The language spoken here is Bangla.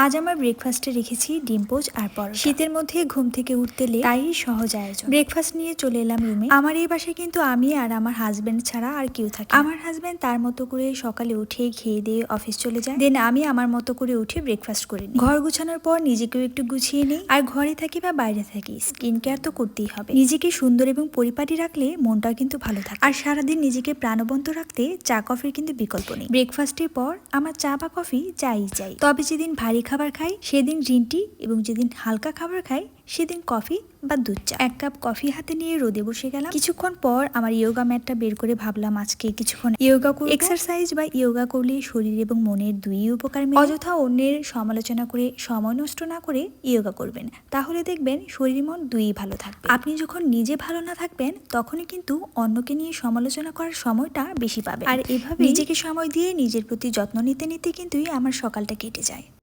আজ আমার ব্রেকফাস্টে রেখেছি ডিম পোচ আর পরোটা। শীতের মধ্যে ঘুম থেকে উঠতে তাই সহজ আয়োজন। ব্রেকফাস্ট নিয়ে চলে এলাম রুমে। আমার এই বাসায় কিন্তু আমি আর আমার হাজবেন্ড ছাড়া আর কেউ থাকে। আমার হাজবেন্ড তার মতো করে সকালে উঠে খেয়ে দিয়ে অফিস চলে যায়, দেন আমি আমার মতো করে উঠে ব্রেকফাস্ট করে নিই। ঘর গুছানোর পর নিজেকেও একটু গুছিয়ে নিই। আর ঘরে থাকি বা বাইরে থাকি, স্কিন কেয়ার তো করতেই হবে। নিজেকে সুন্দর এবং পরিপাটি রাখলে মনটাও কিন্তু ভালো থাকে। আর সারাদিন নিজেকে প্রাণবন্ত রাখতে চা কফির কিন্তু বিকল্প নেই। ব্রেকফাস্টের পর আমার চা বা কফি চাই। তবে যেদিন ভারী খাবার খাই সেদিন গ্রিন টি, এবং যেদিন হালকা খাবার খাই সেদিন কফি বা দুধ চা। এক কাপ কফি হাতে নিয়ে রোদে বসে গেলাম। কিছুক্ষণ পর আমার ইয়োগা ম্যাটটা বের করে ভাবলাম আজকে কিছুক্ষণ ইয়োগা করব। এক্সারসাইজ বা ইয়োগা করলে শরীর এবং মনের দুই উপকার মেলে। অযথা অন্যের সমালোচনা করে সময় নষ্ট না করে ইয়োগা করবেন, তাহলে দেখবেন শরীর মন দুই ভালো থাকবে। আপনি যখন নিজে ভালো না থাকবেন তখনই কিন্তু অন্যকে নিয়ে সমালোচনা করার সময়টা বেশি পাবেন। আর এভাবে নিজেকে সময় দিয়ে নিজের প্রতি যত্ন নিতে নিতে কিন্তু আমার সকালটা কেটে যায়।